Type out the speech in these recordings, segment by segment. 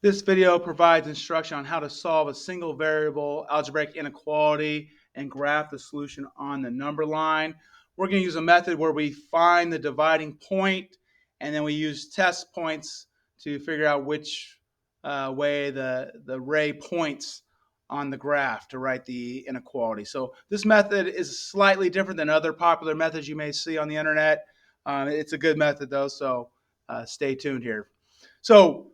This video provides instruction on how to solve a single variable algebraic inequality and graph the solution on the number line. We're going to use a method where we find the dividing point and then we use test points to figure out which way the ray points on the graph to write the inequality. So this method is slightly different than other popular methods you may see on the internet. It's a good method though, so stay tuned here. So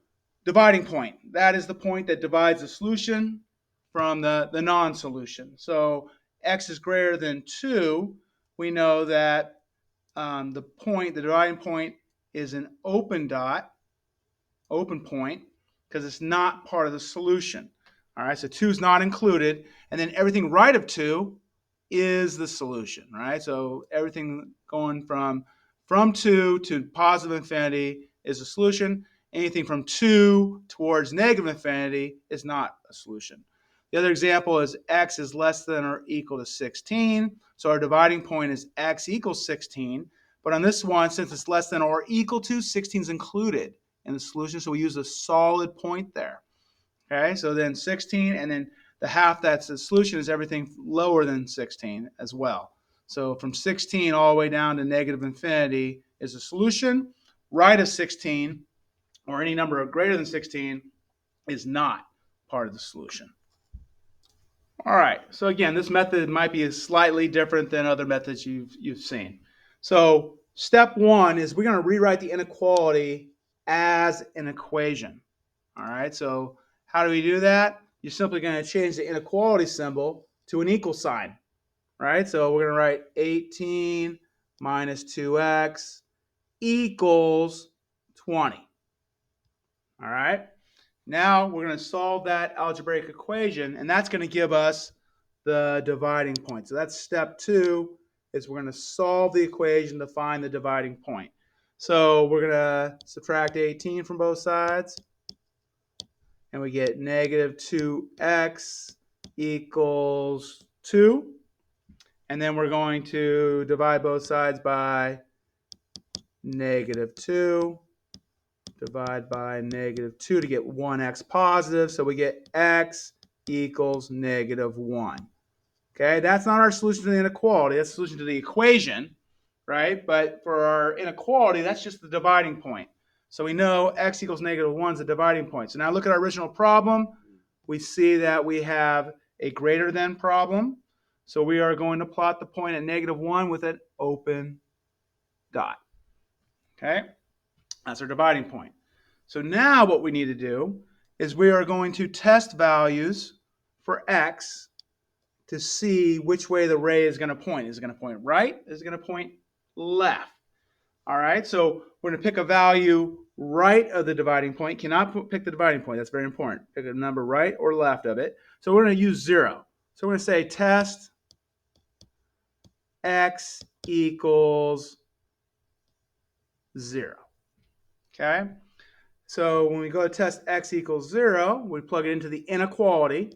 dividing point, that is the point that divides the solution from the non-solution. So x is greater than 2, we know that the dividing point is an open dot, open point, because it's not part of the solution. All right, so 2 is not included, and then everything right of 2 is the solution, right? So everything going from 2 to positive infinity is a solution. Anything from 2 towards negative infinity is not a solution. The other example is x is less than or equal to 16. So our dividing point is x equals 16. But on this one, since it's less than or equal to, 16 is included in the solution. So we use a solid point there. Okay, so then 16, and then the half that's the solution is everything lower than 16 as well. So from 16 all the way down to negative infinity is a solution. Right of 16, or any number greater than 16, is not part of the solution. All right, so again, this method might be slightly different than other methods you've seen. So step one is we're going to rewrite the inequality as an equation. All right, so how do we do that? You're simply going to change the inequality symbol to an equal sign. Right, so we're going to write 18 minus 2x equals 20. All right, now we're going to solve that algebraic equation, and that's going to give us the dividing point. So that's step two, is we're going to solve the equation to find the dividing point. So we're going to subtract 18 from both sides, and we get negative 2x equals 2. And then we're going to divide both sides by negative 2. Divide by negative 2 to get 1x positive. So we get x equals negative 1. Okay, that's not our solution to the inequality. That's the solution to the equation, right? But for our inequality, that's just the dividing point. So we know x equals negative 1 is the dividing point. So now look at our original problem. We see that we have a greater than problem. So we are going to plot the point at negative 1 with an open dot. Okay, that's our dividing point. So now what we need to do is we are going to test values for x to see which way the ray is going to point. Is it going to point right? Is it going to point left? All right, so we're going to pick a value right of the dividing point. Cannot pick the dividing point. That's very important. Pick a number right or left of it. So we're going to use 0. So we're going to say test x equals 0. Okay? So when we go to test x equals 0, we plug it into the inequality.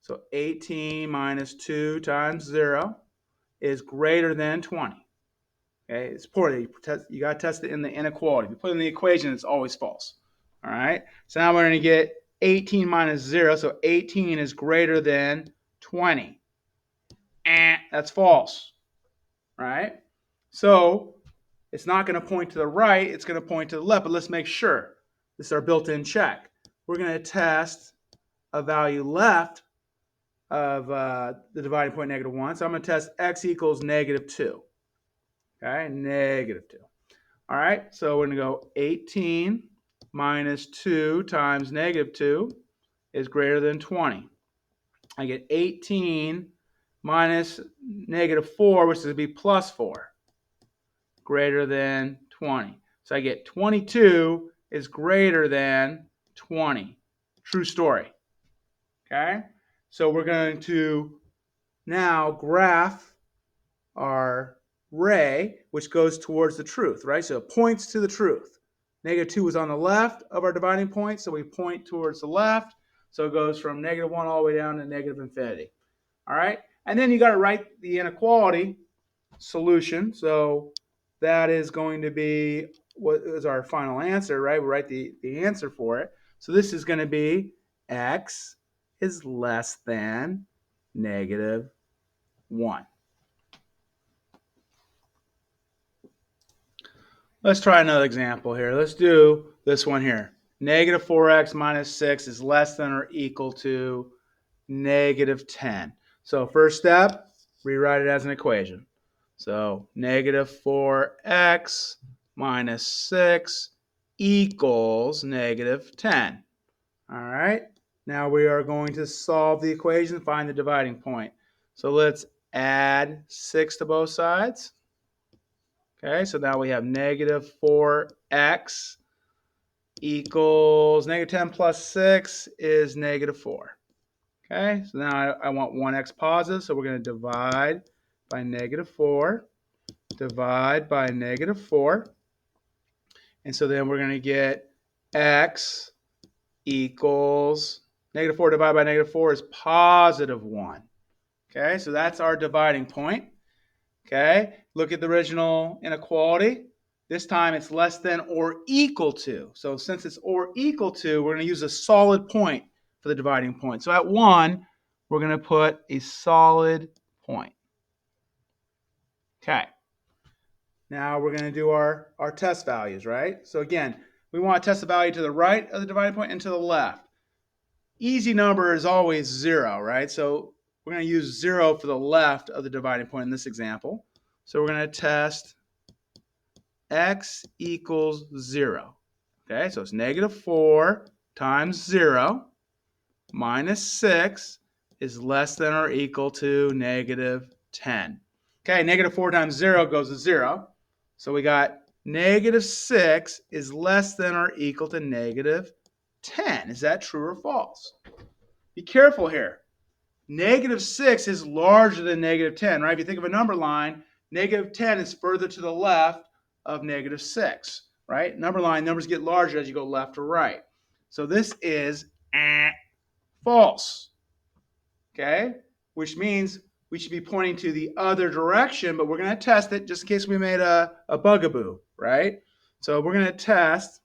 So 18 minus 2 times 0 is greater than 20. Okay, it's important. You got to test it in the inequality. If you put it in the equation, it's always false. All right, so now we're going to get 18 minus 0, so 18 is greater than 20. That's false. Right? So it's not going to point to the right, it's going to point to the left, but let's make sure. This is our built-in check. We're going to test a value left of the dividing point negative 1. So I'm going to test x equals negative 2. Okay, negative 2. All right, so we're going to go 18 minus 2 times negative 2 is greater than 20. I get 18 minus negative 4, which is going to be plus 4, greater than 20. So I get 22 is greater than 20. True story. Okay, so we're going to now graph our ray, which goes towards the truth, right? So it points to the truth. Negative 2 is on the left of our dividing point, so we point towards the left. So it goes from negative 1 all the way down to negative infinity. All right, and then you got to write the inequality solution. So that is going to be what is our final answer, right? We write the answer for it. So this is going to be x is less than negative 1. Let's try another example here. Let's do this one here. Negative 4x minus 6 is less than or equal to negative 10. So first step, rewrite it as an equation. So negative 4x minus 6 equals negative 10. All right. Now we are going to solve the equation, find the dividing point. So let's add 6 to both sides. Okay, so now we have negative 4x equals negative 10 plus 6 is negative 4. Okay, so now I want 1x positive, so we're going to divide by negative 4, divide by negative 4. And so then we're going to get x equals negative 4 divided by negative 4 is positive 1. Okay, so that's our dividing point. Okay, look at the original inequality. This time it's less than or equal to. So since it's or equal to, we're going to use a solid point for the dividing point. So at 1, we're going to put a solid point. Okay. Now we're going to do our test values, right? So again, we want to test the value to the right of the dividing point and to the left. Easy number is always 0, right? So we're going to use 0 for the left of the dividing point in this example. So we're going to test x equals 0. Okay, so it's negative 4 times 0 minus 6 is less than or equal to negative 10. Okay, negative 4 times 0 goes to 0. So we got negative 6 is less than or equal to negative 10. Is that true or false? Be careful here. Negative 6 is larger than negative 10, right? If you think of a number line, negative 10 is further to the left of negative 6, right? Number line, numbers get larger as you go left or right. So this is false, okay? Which means we should be pointing to the other direction, but we're going to test it just in case we made a bugaboo, right? So we're going to test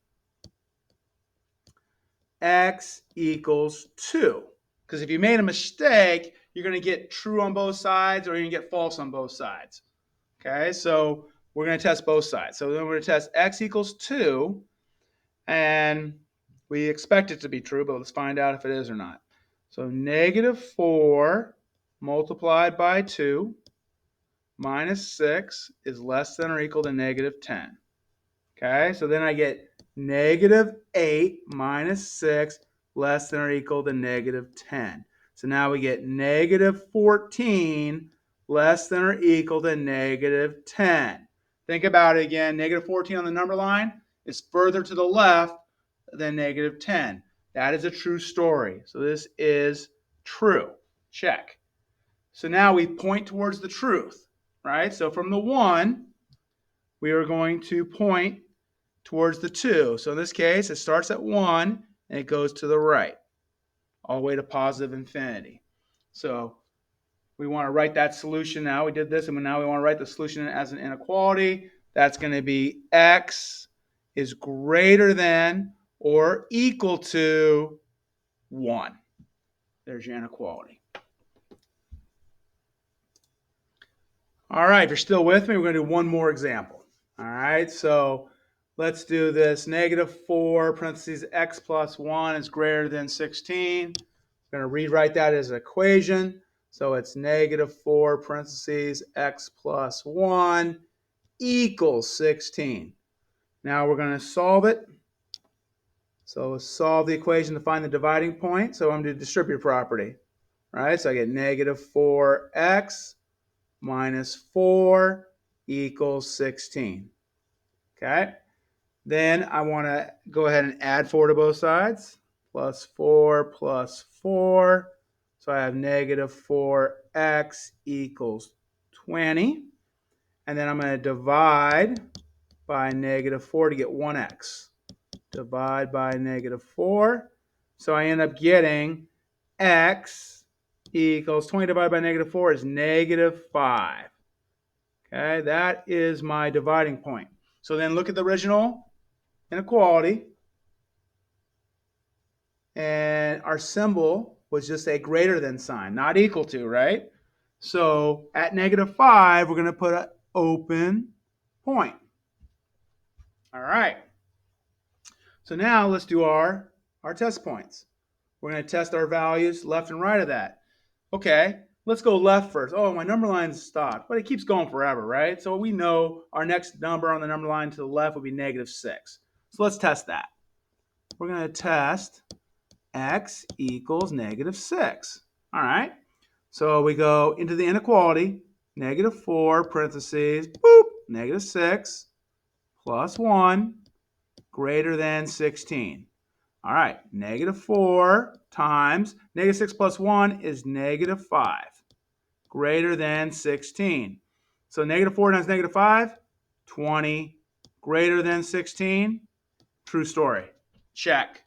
x equals 2. Because if you made a mistake, you're going to get true on both sides or you're going to get false on both sides. Okay, so we're going to test both sides. So then we're going to test x equals 2, and we expect it to be true, but let's find out if it is or not. So negative 4 multiplied by 2 minus 6 is less than or equal to negative 10. Okay, so then I get negative 8 minus 6 less than or equal to negative 10. So now we get negative 14 less than or equal to negative 10. Think about it again. Negative 14 on the number line is further to the left than negative 10. That is a true story. So this is true. Check. So now we point towards the truth, right? So from the 1, we are going to point towards the 2. So in this case, it starts at 1 and it goes to the right, all the way to positive infinity. So we want to write that solution now. We did this, and now we want to write the solution as an inequality. That's going to be x is greater than or equal to 1. There's your inequality. All right, if you're still with me, we're going to do one more example. All right, so let's do this. Negative 4 parentheses x plus 1 is greater than 16. I'm going to rewrite that as an equation. So it's negative 4 parentheses x plus 1 equals 16. Now we're going to solve it. So let's solve the equation to find the dividing point. So I'm going to distribute property. All right, so I get negative 4x minus 4 equals 16. Okay. Then I want to go ahead and add 4 to both sides. Plus 4 plus 4. So I have negative 4x equals 20. And then I'm going to divide by negative 4 to get 1x. Divide by negative 4. So I end up getting x equals 20 divided by negative 4 is negative 5. Okay, that is my dividing point. So then look at the original inequality. and our symbol was just a greater than sign, not equal to, right? So at -5, we're going to put an open point. All right. So now let's do our test points. We're going to test our values left and right of that. Okay, let's go left first. Oh, my number line's stopped, but it keeps going forever, right? So we know our next number on the number line to the left would be -6. So let's test that. We're going to test x equals -6. All right. So we go into the inequality, -4 parentheses, boop, -6 plus 1 greater than 16. All right, -4 times -6 plus 1 is -5 greater than 16. So -4 times -5, 20 greater than 16. True story. Check.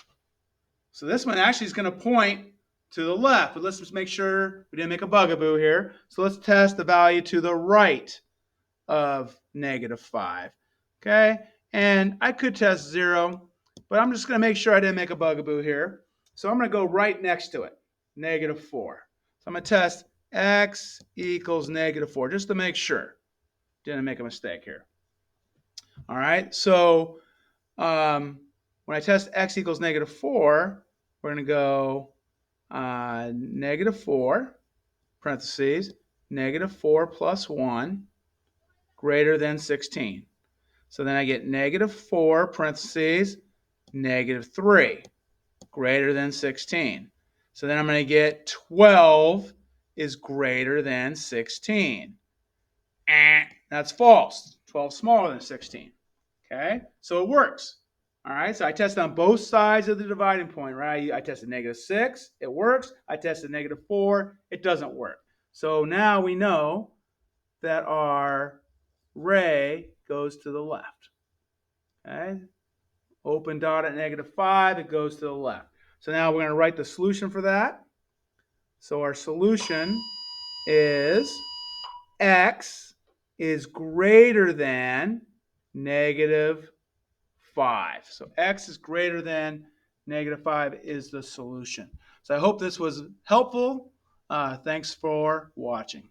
So this one actually is going to point to the left, but let's just make sure we didn't make a bugaboo here. So let's test the value to the right of -5. Okay, and I could test 0, but I'm just going to make sure I didn't make a bugaboo here. So I'm going to go right next to it, -4. So I'm going to test x equals -4, just to make sure. Didn't make a mistake here. All right, so when I test x equals -4, we're going to go -4, parentheses, -4 plus 1, greater than 16. So then I get -4, parentheses, -3, greater than 16. So then I'm going to get 12 is greater than 16. That's false. 12 is smaller than 16. Okay, so it works. All right, so I tested on both sides of the dividing point, right? I tested -6, it works. I tested -4, it doesn't work. So now we know that our ray goes to the left. Okay, open dot at -5, it goes to the left. So now we're going to write the solution for that. So our solution is x is greater than -5. So x is greater than -5 is the solution. So I hope this was helpful. Thanks for watching.